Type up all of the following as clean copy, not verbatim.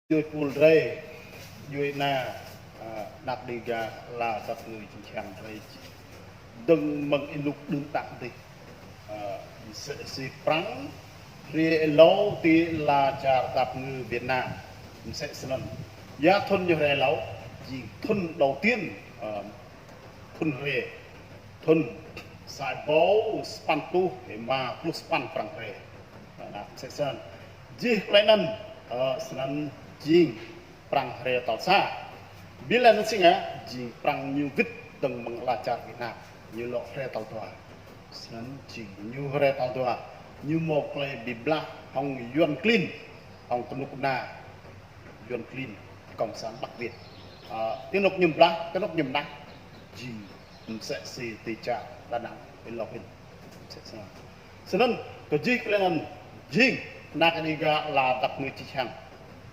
Vui phul rê vui na nạp đi ga là tập người chỉ chẳng rê đừng mừng in lục đừng tặng đi sẽ prang rê lâu thì là trả tập người Việt Nam sẽ sân giá thôn như rê lâu chỉ thôn đầu tiên thôn rê thôn sai bố span tu để mà plus span prang rê sẽ sân gì lại năn sân jing perang Raya Talsa bila nanti jing perang New Vit teng mengelacar Vietnam New Lok Raya Taltua sen jing New Raya Taltua New Mo Klay Bibla Hong Yuan Clean Hong Tenuk Na Yuan Clean Cộng sản Bắc Việt tiếng nục nhầm lá tiếng nục nhầm đá jing sẽ si tì trà Đà Nẵng bên Lộc Hình sẽ nên cái gì cái này jing nakaniga là tập người chỉ hàng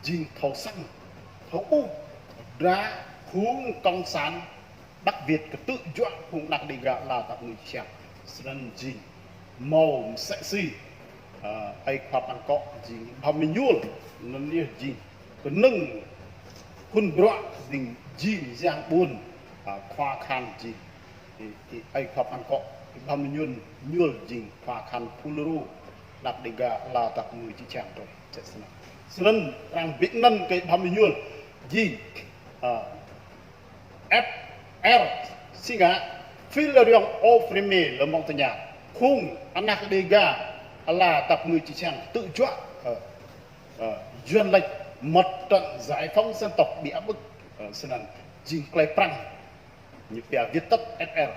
jing thầu xanh thầu u ra hướng công sản Bắc Việt cái tự chọn cũng đặc định là tập người chàng nên jing màu sexy ai khoa ăn cọ jing bao mình nhul nên như jing cái nâng hun bọa đình jing giang buồn khoa khan jing thì ai khoa ăn cọ bao mình nhul jing khoa khan puluru đặc định là tập người chỉ chàng rồi nên rằng Việt Nam cái bao nhiêu gì FR singa Philarion Ofrime là mong tanya nhà khung anak dega là tập người chỉ chàng tự chọn duyên lệch mật trận giải phóng dân tộc bị áp bức nên jing clay prang như Việt tất FR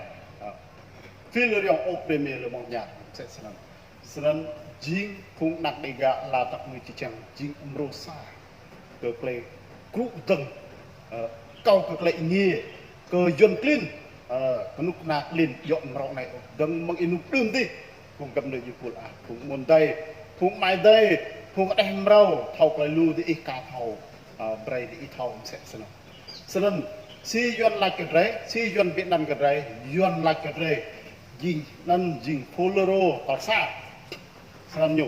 Philarion Ofrime là mong nhà sẽ nên jing khung nak dega là tập người chỉ chàng jing umrosa cơ clay cũ từng câu cơ clay nghe cơ duyên clean nút nạc liền dọn rau này đừng mang inuk đương đi cùng cầm được như cũng muốn đây cũng mai đây cũng đem rau thầu clay lu đi cá thầu bray đi thầu sẽ nên si duyên lại cái đấy si duyên Việt Nam cái đấy duyên lại cái đấy jing nan jing polaro ở xa Salam nyu.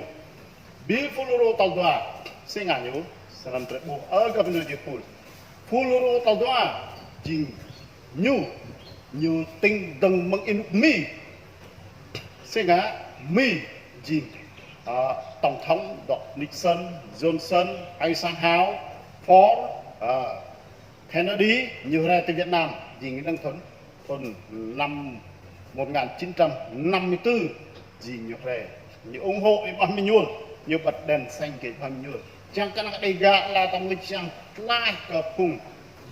Bi fuluro taldua singa nyu salam trebu aga benu je ful. Fuluro taldua jing nyu ting deng meng inuk mi singa mi jing tổng thống Nixon, Johnson, Eisenhower, Ford, Kennedy như ra từ Việt Nam jing đang thuần năm 1954 jing như ra như ủng hộ bao nhiêu nhuần như bật đèn xanh cái bao nhiêu chẳng cần đây gạ là tầm lịch chẳng lai cờ cùng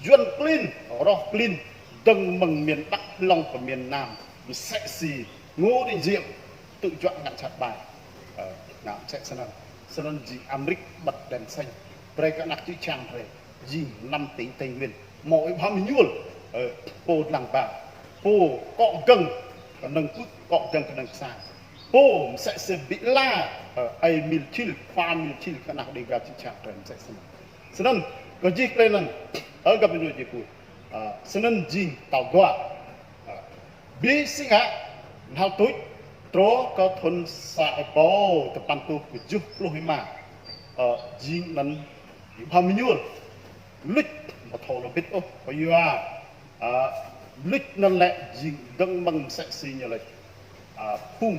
duyên clean đó clean từng mừng miền Bắc lòng của miền Nam sexy Ngô Đình Diệm tự chọn ngăn chặt bài nào sẽ sân gì Amric bật đèn xanh đây các nạc chữ trang này gì 5 tính Tây Nguyên mỗi bao nhiêu nhuần cô làng bà cô cọ cưng còn nâng cút cọ cưng còn nâng xa bố sẽ bị la ai mil chil pha mil chil cái nào đi gặp chị chàng rồi sẽ nên có gì cái này ở gặp người gì cũng nên gì tàu đoạ bi sinh á nào tối tro có thôn xã bò tập ban tu của giúp lôi mà gì nên bao nhiêu lịch mà thầu là biết ô có yêu lịch nên lại gì đăng bằng sẽ sinh như này phun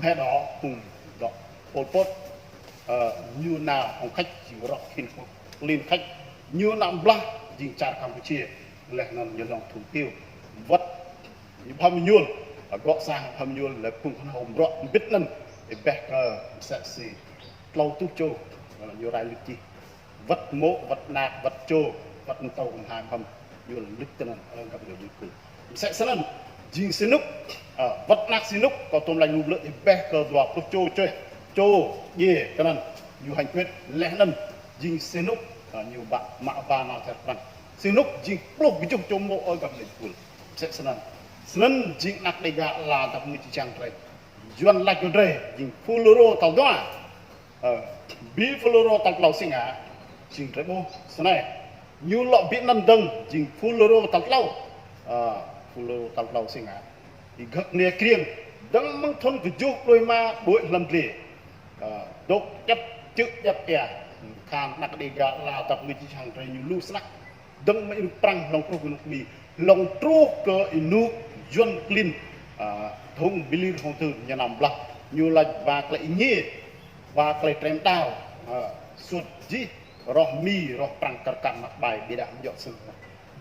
hết đó cùng đó Pol Pot như nào ông khách chỉ có khi lên khách như năm bla dình trà Campuchia lại nằm như lòng thủ tiêu vật như bao nhiêu gõ sang bao nhiêu là cùng con hồn rõ biết lần để bẹt sẽ xì lâu tu châu như rai lịch chi vật mộ vật nạc vật châu vật tàu còn hàng không như là lịch tên là gặp được như sẽ lần jing sinuk vật nạc sinuk có tôm lành lụp lợi bé cờ đoạt lúc trô chơi trô ye cái này nhiều hành quyết lẽ nân jing sinuk nhiều bạn mạ ba nào thật rằng sinuk jing plug bị chụp mộ ở gặp lịch cuốn sẽ sân jing nạc đây gạ là tập người chỉ trang rồi duyên lại cái đây jing fuluro tàu đó bi fuluro tàu lâu sinh à jing trái bô sân này nhiều lọ biết nân đằng jing fuluro tàu lâu Pulau Talau Singa, di gak nia krieng, dang mang thon kejok loi ma buat lam beli, dok jap cuk jap ya, khan nak dega la tak ngi chang tre nyu lu snak deng mai prang long tru nuk mi long tru ke inu yon klin thung bilir hong tu nya nam bla nyu la va klai nyi va klai trem tao sut ji roh mi roh prang karkan mak bai bida yok sun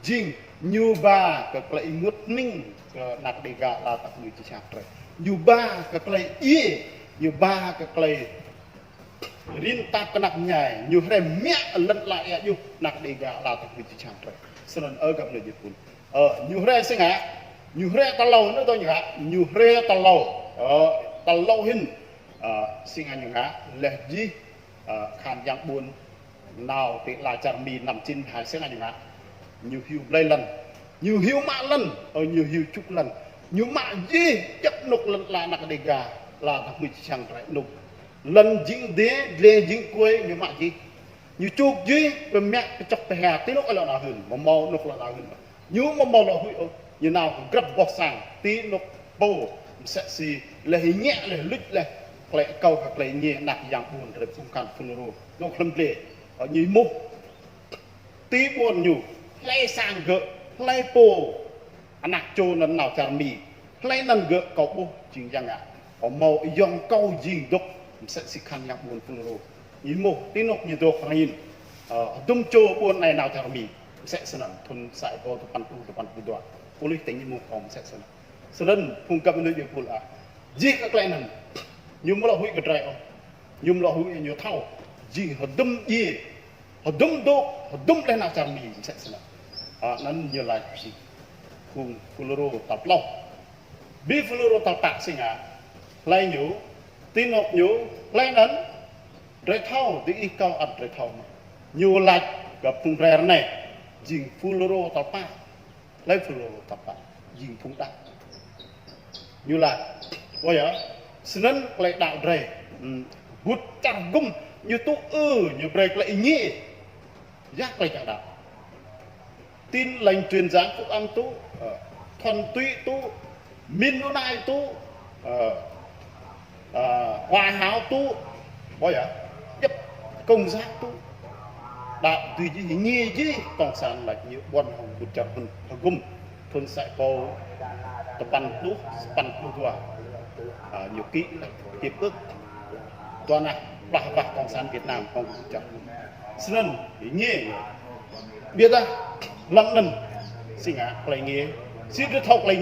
jing nyu ba ke klai ngut ning ke nak dega la tak ngi chang tre nyu ba ke klai ie nyu ba ke klai rinta kenak nyai nyu re mia len la ya yu nak dega la tak ngi chang tre senen gặp người Jepun nyu re sing ha nyu re ta lâu nữa tôi nhỉ nyu re ta lâu hin sing anh nhá leh ji khan yang buồn nào thì là chàng mì nằm trên hai sing anh nhá nyu hiu lây lần nyu hiu mạ lần nyu hiu chục lần nyu mạ ji chấp nục lần là nak dega là tak mi chang tre nục lần jing de le jing quê nyu mạ ji nyu chục ji pe mẹ cái chọc pe hà tí lúc là nào hừng mà mau nục là nào hừng nyu mà mau là hui như nào cũng gấp bọc sang tí nục bồ sẽ xì là hình nhẹ là lít là lại câu hoặc lại nhẹ nặng dạng buồn rồi không cần phun rô nó không lệ ở như mục tí buồn nhủ lay sang gỡ lay bồ nặng trô lần nào chả mì lay lần gỡ cầu bồ chính rằng ở màu dòng câu gì đục sẽ xì khăn dạng buồn phun rô như mục tí nục như đồ phẳng nhìn đâm trô buồn này nào chả mì sẽ sẵn thun sải bồ tụi pan tu đoạn boleh tinggi mukom seksen. Seren pungkap ini je pula. Jika kelainan, nyum lah hui kedai om, nyum lah hui nyu thau, jing hodum ye, hodum do, hodum leh nak cari seksen. Nan nyu lai si, pung fuluro tap lau, bi fuluro tap tak singa, lai nyu, tinok nyu, lai nan, rei thau di ikau ad rei thau, nyu lai gặp pung rare này, jing fuluro tap tak. Lấy phù tập bạn dình phung đắc như là bây giờ xin lại đạo rề vút chẳng gum như tu như break lại nhị giác lại chẳng đạo tin lành truyền giảng phúc âm tu thuần túy tu min nu nai tu hòa hảo tu bây giờ chấp công giác tu đạo tùy chỉ nghe chứ còn sản là nhiều quan hồng một chập hơn gum thôn sải po tập pan tu tua nhiều kỹ hiệp ước toàn là bà còn sản Việt Nam không một chập nên nghe biết ra lắm lần sinh lại nghe xin được học lại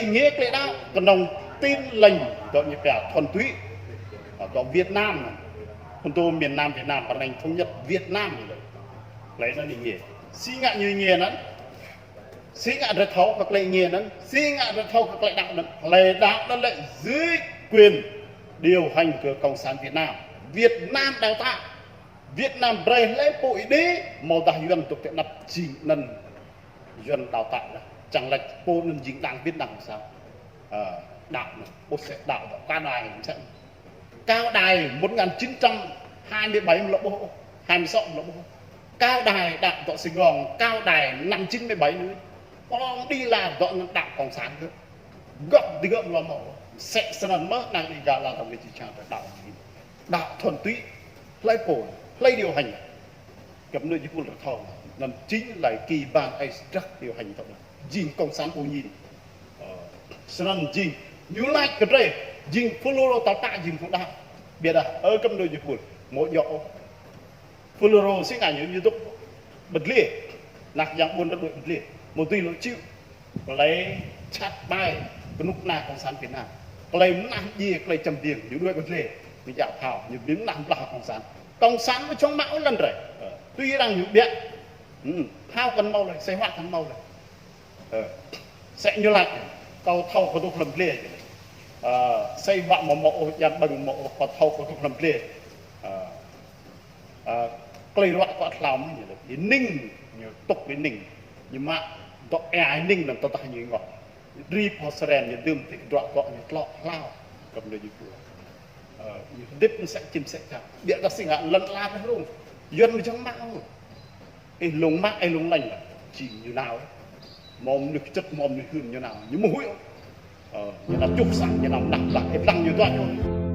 nghe cái đó còn đồng tin lành cho như cả thuần túy ở Việt Nam này. Chúng tôi miền Nam Việt Nam và ngành thống nhất Việt Nam lấy nó đi nghề xí ngạ như nghề nó xí ngạ rất thấu các lệ nghề nó xí ngạ rất thấu các lệ đạo nó lại dưới quyền điều hành của Cộng sản Việt Nam đào tạo Việt Nam bày lấy bội đế màu đào duyên tục tiện lập chỉ lần duyên đào tạo đó chẳng là cô nên dính đảng Việt Nam sao đạo này cô sẽ đạo ca đài sẽ cao đài 1927 lỗ bộ 26 lỗ bộ cao đài đảng tọa Sài Gòn cao đài năm 97 nữa con đi làm dọn đảng cộng sản nữa gấp thì gấp là mẫu sẽ sẵn mất năng đi ra là thằng người chỉ chẳng đạo thuần túy lấy phổ lấy điều hành gặp nơi như là thầu nên chính là kỳ ban ấy rất điều hành thôi dình cộng sản của nhìn sẵn dình như lại cái đây dình Fuluro tao tạ dình cũng đạo biết à ở cầm đôi Nhật mỗi dọ Fuluro sẽ ngại như YouTube bật liệt nạc dạng buôn đất đội bật liệt một tùy lỗi chịu lấy chat bài cái lúc nào cộng sản Việt Nam lấy nằm gì lấy trầm tiền như đuôi bật liệt như dạo thảo như biến nằm là cộng sản với trong mão lần rồi tuy rằng như biết thao cần mau lại xây hoạt thằng mau lại sẽ như lại tàu thầu của tôi làm liệt xây vọng một mộ dàn bằng mộ và thâu của thuộc làm lề cây loại quạt lòng như ninh như tục với ninh nhưng mà đó ai ninh làm tao như ngọt ri porcelain như đơm thì đoạn gọi như lọ lao cầm nơi như vừa đứt sẽ chim sẽ chạm điện các sinh hạn lần la cái luôn dân trong mạo ấy lùng mắc ấy lùng lành chỉ như nào ấy mồm được chất mồm được hương như nào như mũi như là chụp sẵn như nào đặt lại lăng như toàn thôi